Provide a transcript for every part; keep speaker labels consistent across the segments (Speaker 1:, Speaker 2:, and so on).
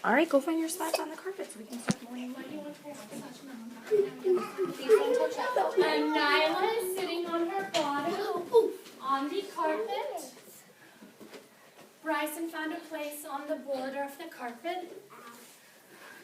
Speaker 1: All right, go find your spots on the carpet so we can start morning.
Speaker 2: And Nyla is sitting on her bottom on the carpet. Bryson found a place on the border of the carpet.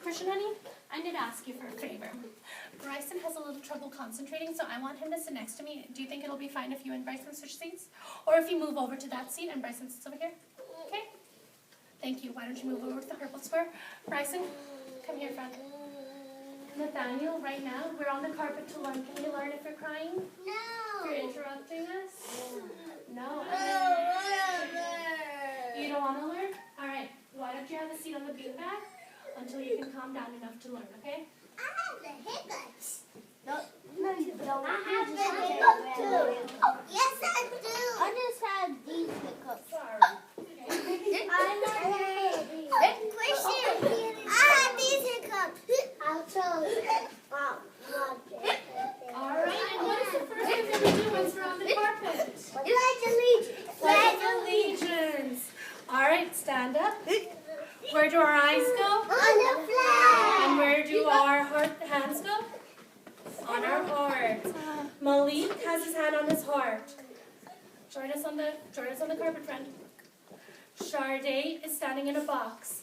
Speaker 2: Christian, honey, I need to ask you for a favor. Bryson has a little trouble concentrating, so I want him to sit next to me. Do you think it'll be fine if you and Bryson switch seats? Or if you move over to that seat and Bryson sits over here? Okay? Thank you. Why don't you move over to the purple square? Bryson, come here, friend. Nathaniel, right now, we're on the carpet to learn. Can you learn if you're crying?
Speaker 3: No.
Speaker 2: You're interrupting us? No. You don't want to learn? All right. Why don't you have a seat on the beanbag until you can calm down enough to learn, okay?
Speaker 3: I have the hiccups. No, you don't. I have the hiccups too. Oh, yes, I do. I just had these hiccups. Sorry. Christian, I have these hiccups. I'll tell you.
Speaker 2: All right. And what is the first thing that we do once we're on the carpet?
Speaker 3: Pledge allegiance.
Speaker 2: Pledge allegiance. All right, stand up. Where do our eyes go?
Speaker 3: On the flag.
Speaker 2: And where do our hands go? On our heart. Malik has his hand on his heart. Join us on the carpet, friend. Sade is standing in a box.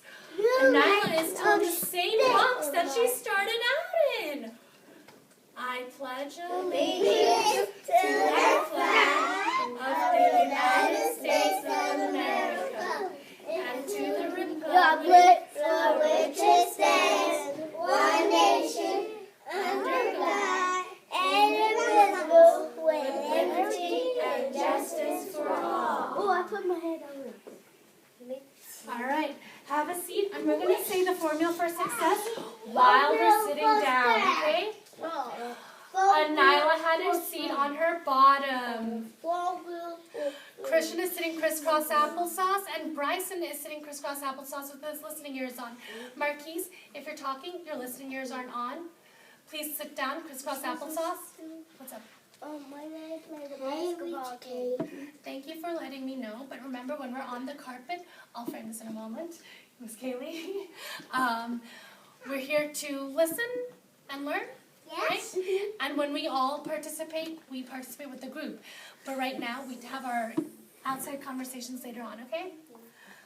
Speaker 2: And Nyla is still in the same box that she started out in. I pledge allegiance to the flag of the United States of America and to the republic
Speaker 3: For which it stands, one nation, under God, indivisible, with liberty and justice for all. Oh, I put my head on it.
Speaker 2: All right, have a seat, and we're going to say the formula for success while we're sitting down, okay? And Nyla had her seat on her bottom. Christian is sitting crisscross applesauce, and Bryson is sitting crisscross applesauce with his listening ears on. Marquise, if you're talking, your listening ears aren't on. Please sit down, crisscross applesauce. What's up?
Speaker 3: My name is the basketball team.
Speaker 2: Thank you for letting me know, but remember when we're on the carpet, I'll frame this in a moment, Miss Kaylee. We're here to listen and learn,
Speaker 3: Yes.
Speaker 2: right? And when we all participate, we participate with the group. But right now, we have our outside conversations later on, okay?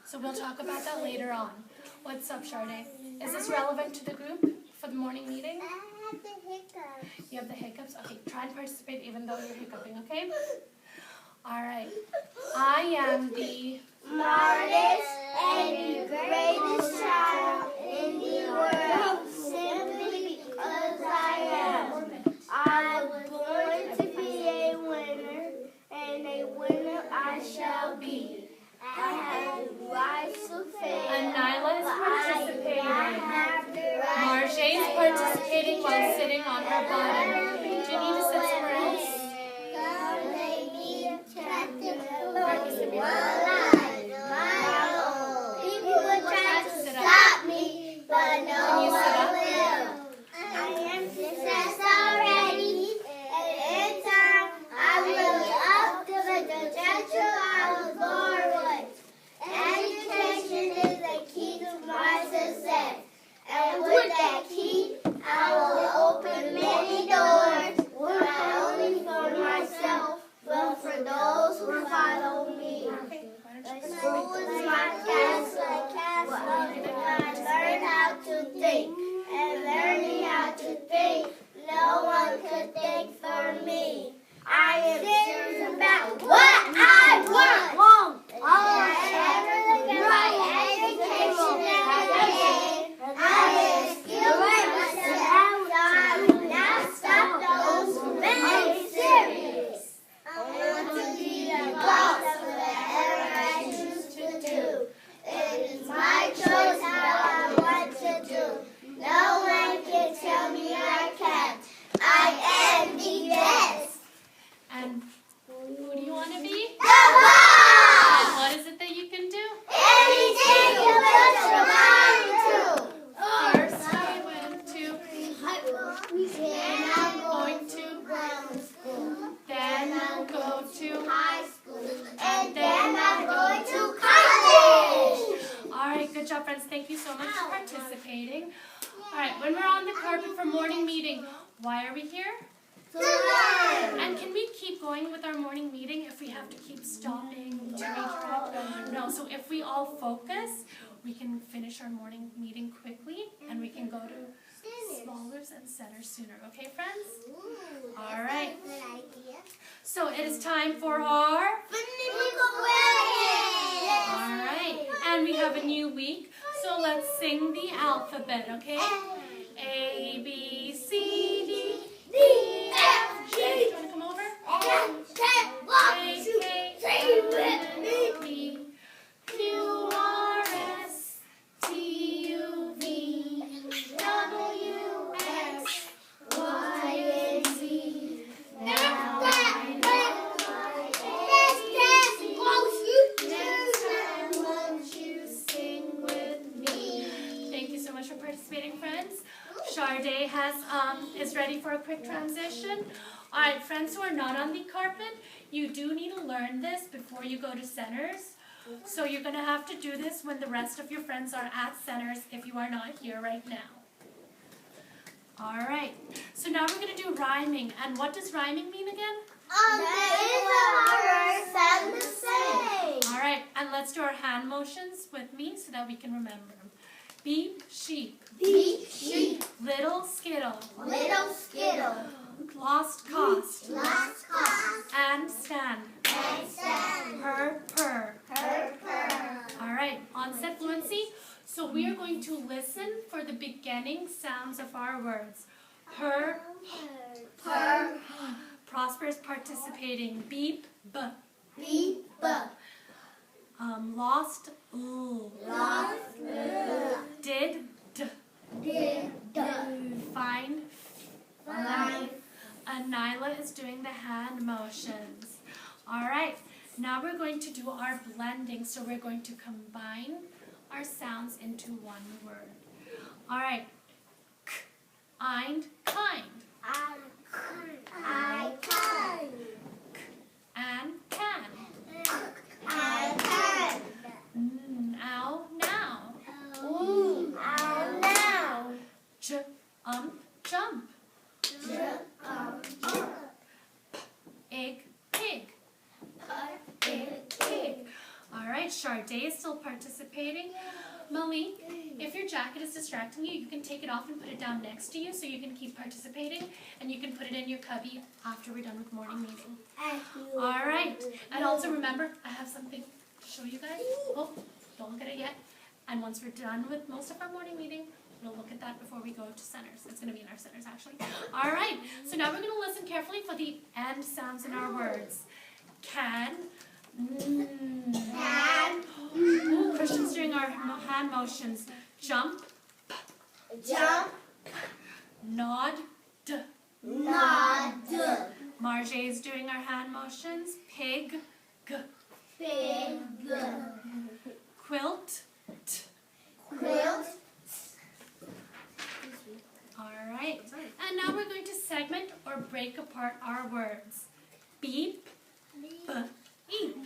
Speaker 2: So we'll talk about that later on. What's up, Sade? Is this relevant to the group for the morning meeting?
Speaker 3: I have the hiccups.
Speaker 2: You have the hiccups? Okay, try and participate even though you're hiccuping, okay? All right. I am the
Speaker 3: Smartest and greatest child in the world, simply because I am. I was born to be a winner, and a winner I shall be. I have the rights to fail.
Speaker 2: And Nyla is participating.
Speaker 3: I have the rights
Speaker 2: Marjay is participating while sitting on her bottom. Do you need to sit somewhere else?
Speaker 3: God made me attractive.
Speaker 2: Marcus, give me a
Speaker 3: One life, my own. People will try to stop me, but no
Speaker 2: Can you sit
Speaker 3: one
Speaker 2: up?
Speaker 3: will. I am success already, and in time I will be up to the potential I was born with. Education is the key to my success, and with that key, I will open many doors.
Speaker 2: job, friends. Thank you so much for participating. All right, when we're on the carpet for morning meeting, why are we here?
Speaker 3: To learn.
Speaker 2: And can we keep going with our morning meeting if we have to keep stopping to redirect? No, so if we all focus, we can finish our morning meeting quickly and we can go to smallers and centers sooner. Okay, friends? All right. So it is time for our... All right. And we have a new week, so let's sing the alphabet, okay? A, B, C, D, E, F, G. Do you want to come over? A, K, L, M, N, Q, R, S, T, U, V, W, X, Y, and Z. Now I know next time won't you sing with me? Thank you so much for participating, friends. Sade is ready for a quick transition. All right, friends who are not on the carpet, you do need to learn this before you go to centers. So you're going to have to do this when the rest of your friends are at centers if you are not here right now. All right, so now we're going to do rhyming. And what does rhyming mean again? All right, and let's do our hand motions with me so that we can remember them. Beep, sheep.
Speaker 3: Beep, sheep.
Speaker 2: Little skittle.
Speaker 3: Little skittle.
Speaker 2: Lost cost.
Speaker 3: Lost cost.
Speaker 2: And stand.
Speaker 3: And stand.
Speaker 2: Purr, purr.
Speaker 3: Purr, purr.
Speaker 2: All right, onset fluency. So we are going to listen for the beginning sounds of our words. Purr,
Speaker 3: Purr.
Speaker 2: Prosper is participating. Beep, b.
Speaker 3: Beep,
Speaker 2: Lost, l.
Speaker 3: lost,
Speaker 2: Did, d.
Speaker 3: did,
Speaker 2: Find,
Speaker 3: find.
Speaker 2: and Nyla is doing the hand motions. All right, now we're going to do our blending. So we're going to combine our sounds into one word. All right, k, kind, kind.
Speaker 3: I can.
Speaker 2: And can.
Speaker 3: I can.
Speaker 2: Now, now.
Speaker 3: And now.
Speaker 2: Jump, jump. Egg, pig.
Speaker 3: Pig.
Speaker 2: All right, Sade is still participating. Malik, if your jacket is distracting you, you can take it off and put it down next to you so you can keep participating, and you can put it in your cubby after we're done with morning meeting. All right, and also remember, I have something to show you guys. Oh, don't look at it yet. And once we're done with most of our morning meeting, we'll look at that before we go to centers. It's going to be in our centers, actually. All right, so now we're going to listen carefully for the end sounds in our words. Can.
Speaker 3: Can.
Speaker 2: Christian's doing our hand motions. Jump.
Speaker 3: Jump.
Speaker 2: Nod.
Speaker 3: Nod.
Speaker 2: Marge is doing our hand motions. Pig.
Speaker 3: Pig.
Speaker 2: Quilt.
Speaker 3: Quilt.
Speaker 2: All right. And now we're going to segment or break apart our words. Beep. Eep.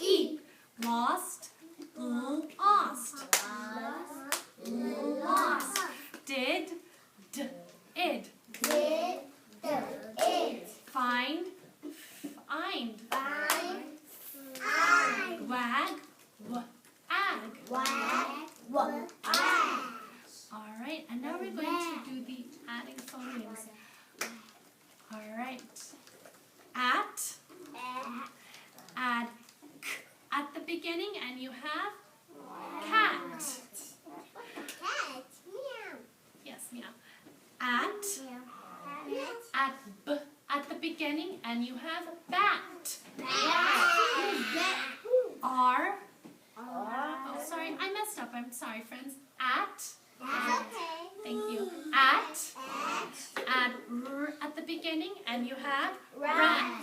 Speaker 2: Eep. Lost. Lost. Lost. Did. Id.
Speaker 3: Did. It.
Speaker 2: Find. Find.
Speaker 3: Find.
Speaker 2: Wag. Ag.
Speaker 3: Wag.
Speaker 2: All right. And now we're going to do the adding phonemes. All right. At. Add k at the beginning, and you have cat.
Speaker 3: Cat. Meow.
Speaker 2: Yes, meow. At b at the beginning, and you have bat. R. Oh, sorry, I messed up. I'm sorry, friends. At. Thank you. At r at the beginning, and you have rat.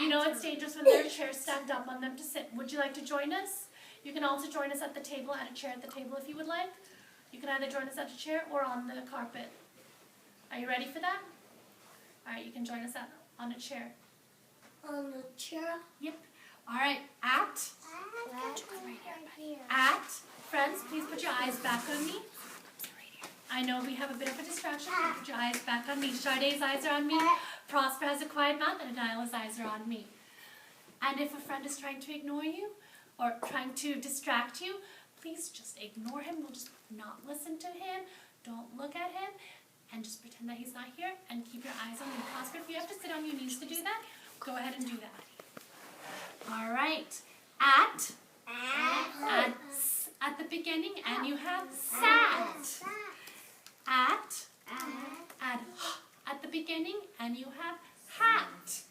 Speaker 2: You know it's dangerous when there are chairs stacked up on them to sit. Would you like to join us? You can also join us at the table, at a chair at the table if you would like. You can either join us at a chair or on the carpet. Are you ready for that? All right, you can join us on a chair.
Speaker 3: On the chair.
Speaker 2: Yep. All right, at. At. Friends, please put your eyes back on me. I know we have a bit of a distraction. Put your eyes back on me. Sade's eyes are on me. Prosper has a quiet mouth, and Anila's eyes are on me. And if a friend is trying to ignore you or trying to distract you, please just ignore him. We'll just not listen to him. Don't look at him. And just pretend that he's not here. And keep your eyes on me. Prosper, if you have to sit on your knees to do that, go ahead and do that. All right. At the beginning, and you have sat. At the beginning, and you have hat.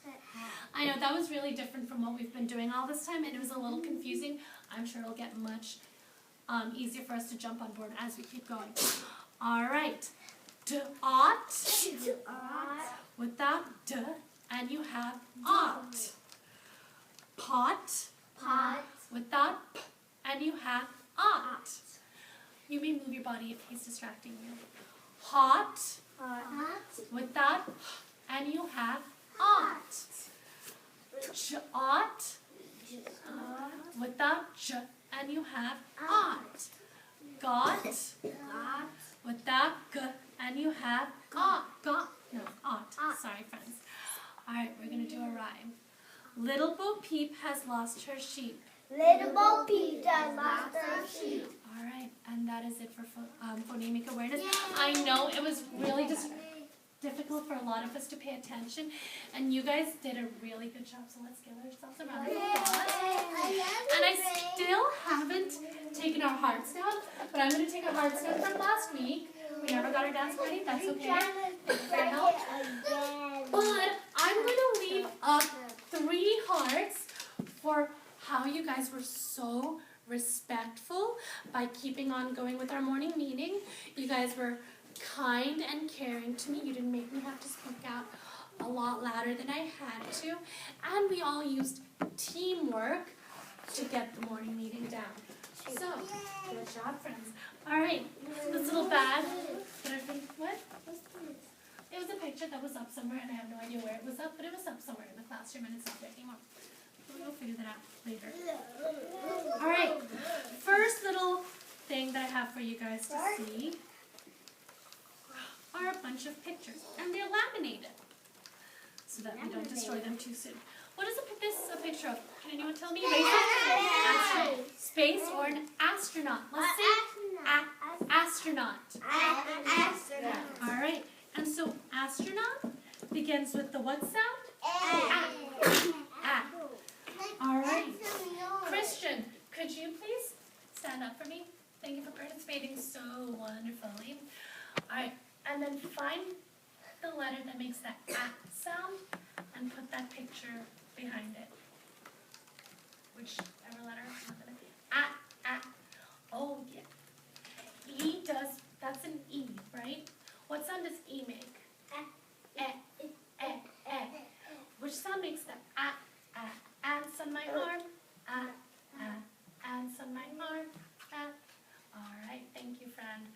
Speaker 2: I know that was really different from what we've been doing all this time, and it was a little confusing. I'm sure it'll get much easier for us to jump on board as we keep going. All right. Ought. Without d, and you have ought. Pot. Without p, and you have ought. You may move your body if he's distracting you. Hot. Without p, and you have ought. Ought. Without j, and you have ought. Got. Without g, and you have ought. Ought. Sorry, friends. All right, we're going to do a rhyme. Little Bo Peep has lost her sheep.
Speaker 3: Little Bo Peep has lost her sheep.
Speaker 2: All right, and that is it for phonemic awareness. I know it was really difficult for a lot of us to pay attention, and you guys did a really good job, so let's give ourselves a round of applause. And I still haven't taken our hearts down, but I'm going to take our hearts down from last week. We never got our dance ready, that's okay. Thank you for your help. But I'm going to leave up 3 hearts for how you guys were so respectful by keeping on going with our morning meeting. You guys were kind and caring to me. You didn't make me have to speak out a lot louder than I had to. And we all used teamwork to get the morning meeting down. So, good job, friends. All right, this little bag. What? It was a picture that was up somewhere, and I have no idea where it was up, but it was up somewhere in the classroom, and it's not there anymore. We'll figure that out later. All right, first little thing that I have for you guys to see are a bunch of pictures, and they're laminated so that we don't destroy them too soon. What is this a picture of? Can anyone tell me? Space or an astronaut? Let's say astronaut. All right, and so astronaut begins with the what sound? A. All right. Christian, could you please stand up for me? Thank you for participating so wonderfully. All right, and then find the letter that makes that A sound and put that picture behind it. Whichever letter is not going to be. A. Oh, yeah. E does, that's an E, right? What sound does E make? Which sound makes that A? Ants on my arm. Ants on my arm. All right, thank you, friend.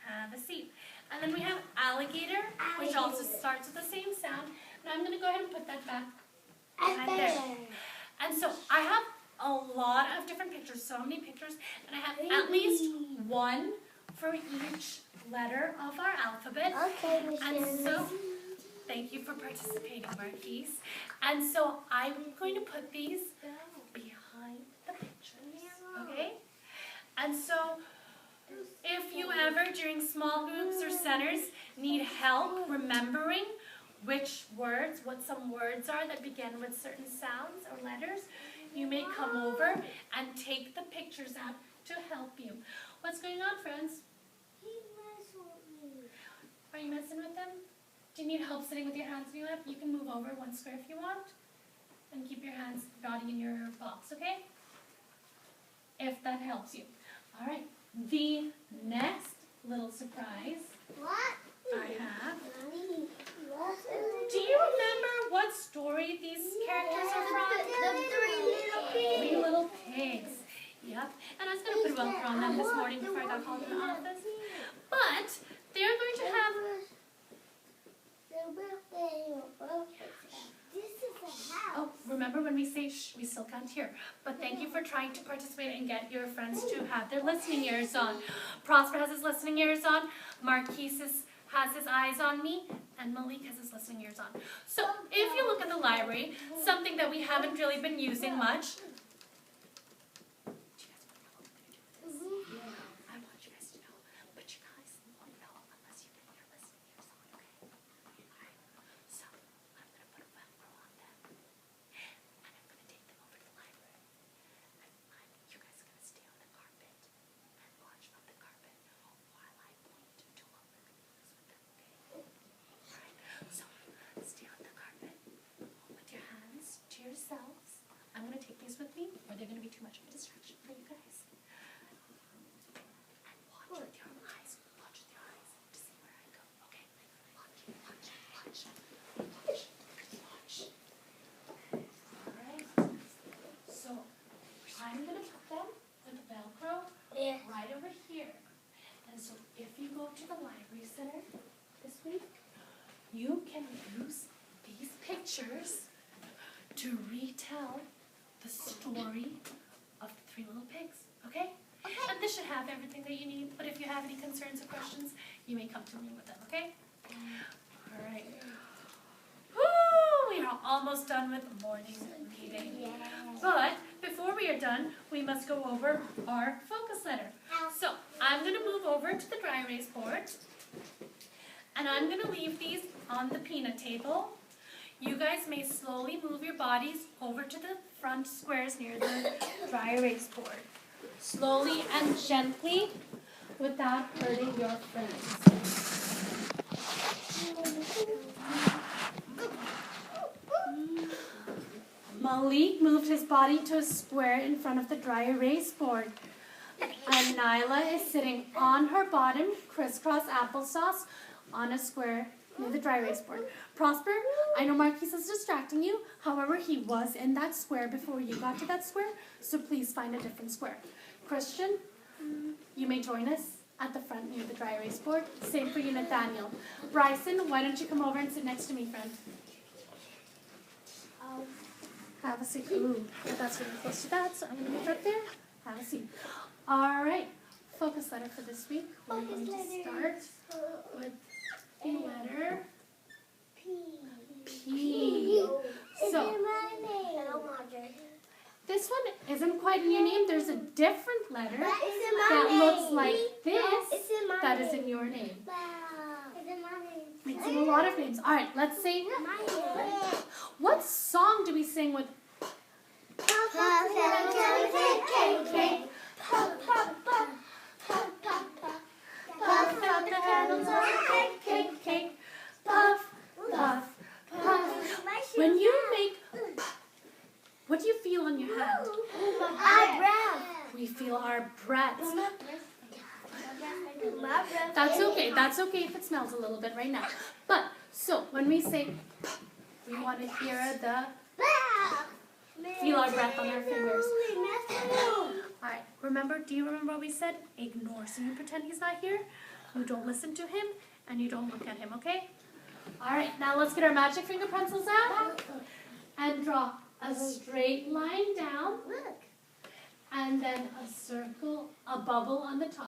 Speaker 2: Have a seat. And then we have alligator, which also starts with the same sound. Now I'm going to go ahead and put that back behind there. And so I have a lot of different pictures, so many pictures, and I have at least 1 for each letter of our alphabet.
Speaker 3: Okay,
Speaker 2: and so, thank you for participating, Marquise. And so I'm going to put these behind the pictures, okay? And so, if you ever, during small groups or centers, need help remembering which words, what some words are that begin with certain sounds or letters, you may come over and take the pictures out to help you. What's going on, friends? Are you messing with them? Do you need help sitting with your hands in your lap? You can move over 1 square if you want. And keep your hands, body in your box, okay? If that helps you. All right. The next little surprise I have. Do you remember what story these characters are from?
Speaker 3: The
Speaker 2: 3 Little Pigs. Yep. And I was going to put a welcome on them this morning before I got called in the office. But they're going to have... Oh, remember when we say shh, we still can't hear. But thank you for trying to participate and get your friends to have their listening ears on. Prosper has his listening ears on. Marquise has his eyes on me. And Malik has his listening ears on. So if you look at the library, something that we haven't really been using much. I want you guys to know, but you guys won't know unless you get your listening ears on, okay? Alright, so I'm going to put a Velcro on them, and I'm going to take them over to the library. And you guys are going to stay on the carpet and watch from the carpet while I point to what we're going to use with them, okay? Alright, so stay on the carpet, with your hands to yourselves. I'm going to take these with me, or they're going to be too much of a distraction for you guys. Watch with your eyes. Watch with your eyes to see where I go. Okay? Watch. Alright. So, I'm going to put them with the Velcro right over here. And so, if you go to the library center this week, you can use these pictures to retell the story of the Three Little Pigs. Okay? And this should have everything that you need, but if you have any concerns or questions, you may come to me with them, okay? Alright. We are almost done with morning reading. But before we are done, we must go over our focus letter. So, I'm going to move over to the dry erase board, and I'm going to leave these on the peanut table. You guys may slowly move your bodies over to the front squares near the dry erase board. Slowly and gently, without hurting your friends. Malik moved his body to a square in front of the dry erase board. And Nyla is sitting on her bottom, crisscross applesauce, on a square near the dry erase board. Prosper, I know Marquise is distracting you. However, he was in that square before you got to that square, so please find a different square. Christian, you may join us at the front near the dry erase board. Same for you, Nathaniel. Bryson, why don't you come over and sit next to me, friend? Have a seat. Ooh, but that's really close to that, so I'm going to move right there. Have a seat. All right, focus letter for this week. We're going to start with the letter P. So, this one isn't quite in your name. There's a different letter that looks like this that is in your name. It's in a lot of names. All right, let's sing. What song do we sing with? When you make, what do you feel on your hand?
Speaker 3: Our breath.
Speaker 2: We feel our breath. That's okay. That's okay if it smells a little bit right now. But, so, when we say, we want to hear the, feel our breath on our fingers. Alright, remember, do you remember what we said? Ignore. So you pretend he's not here, you don't listen to him, and you don't look at him, okay? Alright, now let's get our magic finger pencils out and draw a straight line down, and then a circle, a bubble on the top.